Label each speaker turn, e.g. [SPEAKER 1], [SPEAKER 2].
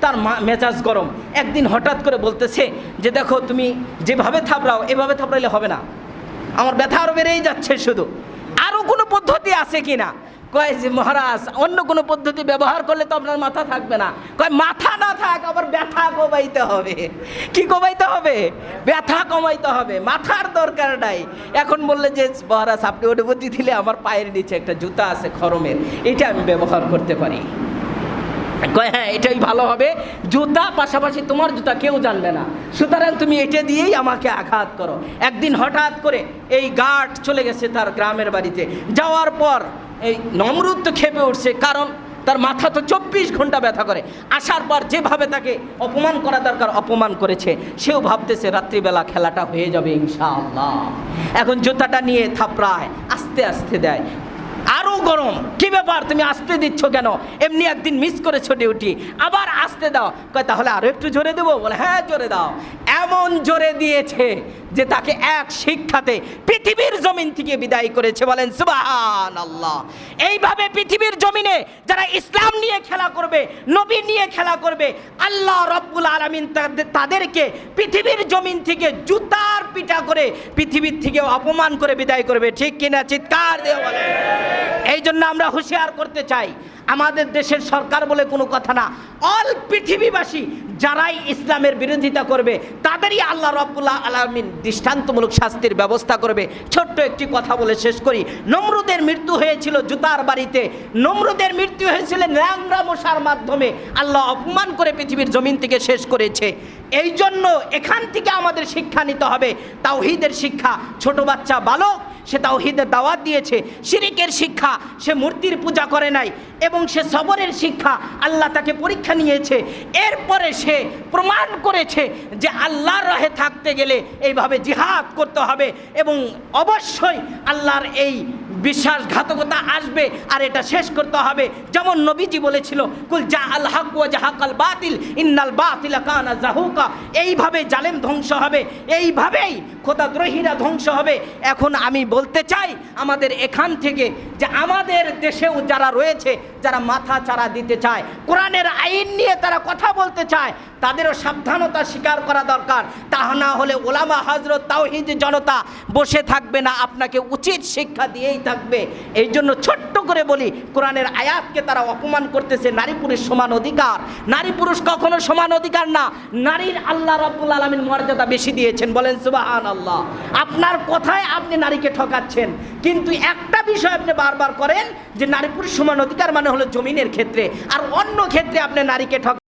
[SPEAKER 1] তার মেজাজ গরম। একদিন হঠাৎ করে বলতেছে যে দেখো তুমি যেভাবে থাপড়াও এভাবে থাপড়াইলে হবে না, আমার ব্যথা আরও বেড়েই যাচ্ছে, শুধু আরও কোনো পদ্ধতি আছে কি না? কয় যে মহারাজ অন্য কোনো পদ্ধতি ব্যবহার করলে তো আপনার মাথা থাকবে না। কয় মাথা না থাক, আবার ব্যথা কমাইতে হবে। কি কমাইতে হবে? ব্যথা কমাইতে হবে, মাথার দরকার নাই। এখন বললে যে মহারাজ আপনি অনুমতি দিলে আমার পায়ের নিচে একটা জুতা আছে খরমের, এটা আমি ব্যবহার করতে পারি। কয় হ্যাঁ এটাই ভালো হবে, জুতা পাশাপাশি তোমার জুতা কেউ জানবে না, সুতরাং তুমি এটা দিয়েই আমাকে আঘাত করো। একদিন হঠাৎ করে এই গার্ড চলে গেছে তার গ্রামের বাড়িতে। যাওয়ার পর এই নমরুদ তো খেপে উঠছে, কারণ তার মাথা তো 24 ঘন্টা ব্যথা করে। আসার পর যেভাবে তাকে অপমান করা দরকার অপমান করেছে, সেও ভাবতেছে রাত্রিবেলা খেলাটা হয়ে যাবে ইনশাআল্লাহ। এখন জুতাটা নিয়ে থাপড়ায়, আস্তে আস্তে দেয়, আরও গরম। কি ব্যাপার তুমি আসতে দিচ্ছ কেন? এমনি একদিন মিস করেছো ডিউটি, আবার আসতে দাও। কয় তাহলে আরও একটু জোরে দেবো? বলে হ্যাঁ জোরে দাও। এমন জোরে দিয়েছে যে তাকে এক শিক্ষাতে পৃথিবীর জমিন থেকে বিদায় করেছে। বলেন সুবহানাল্লাহ। এইভাবে পৃথিবীর জমিনে যারা ইসলাম নিয়ে খেলা করবে, নবী নিয়ে খেলা করবে, আল্লাহ রাব্বুল আলামিন তাদেরকে পৃথিবীর জমিন থেকে জুতার পিটা করে পৃথিবীর থেকে অপমান করে বিদায় করবে। ঠিক কিনা? চিৎকার দিয়ে বলেন। এই জন্য আমরা হুঁশিয়ার করতে চাই, আমাদের দেশের সরকার বলে কোনো কথা না, অল পৃথিবীবাসী যারাই ইসলামের বিরোধিতা করবে তাদেরই আল্লাহ রাব্বুল আলামিন দৃষ্টান্তমূলক শাস্তির ব্যবস্থা করবে। ছোট্ট একটি কথা বলে শেষ করি। নমরুদের মৃত্যু হয়েছিল জুতার বাড়িতে, নমরুদের মৃত্যু হয়েছিল ন্যাংরা মশার মাধ্যমে। আল্লাহ অপমান করে পৃথিবীর জমিন থেকে শেষ করেছে। এই জন্য এখান থেকে আমাদের শিক্ষা নিতে হবে, তাওহীদের শিক্ষা। ছোট বাচ্চা বালক সে তাওহীদের দাওয়াত দিয়েছে, শিরিকের শিক্ষা সে মূর্তির পূজা করে নাই, এবং সে সবরের শিক্ষা আল্লাহ তাকে পরীক্ষা নিয়েছে। এরপরে সে প্রমাণ করেছে যে আল্লাহর রাহে থাকতে গেলে এইভাবে জিহাদ করতে হবে, এবং অবশ্যই আল্লাহর এই বিশ্বাসঘাতকতা আসবে আর এটা শেষ করতে হবে। যেমন নবীজি বলেছিল কুল জা আল হক ওয়া জাহাকাল বাতিল ইন্নাল বাতিলা কানা জাহুকা। এইভাবে জালেম ধ্বংস হবে, এইভাবেই খোদাদ্রোহীরা ধ্বংস হবে। এখন আমি বলতে চাই আমাদের এখান থেকে যে আমাদের দেশেও যারা রয়েছে, যারা মাথা চারা দিতে চায়, কোরআনের আইন নিয়ে তারা কথা বলতে চায়, তাদেরও সাবধানতা স্বীকার করা দরকার। তা না হলে ওলামা হযরত তাওহীদ জনতা বসে থাকবে না, আপনাকে উচিত শিক্ষা দিয়েই থাকবে। এই জন্য ছোট্ট করে বলি, কোরআনের আয়াতকে তারা অপমান করতেছে। নারী পুরুষ সমান অধিকার, নারী পুরুষ কখনো সমান অধিকার না। নারীর আল্লাহ রাব্বুল আলামিন মর্যাদা বেশি দিয়েছেন। বলেন সুবহানাল্লাহ। আপনার কথায় আপনি নারীকে ঠকাচ্ছেন, কিন্তু একটা বিষয় আপনি বারবার করেন যে নারী পুরুষ সমান অধিকার মানে হলো জমিনের ক্ষেত্রে, আর অন্য ক্ষেত্রে আপনি নারীকে ঠকাচ্ছেন।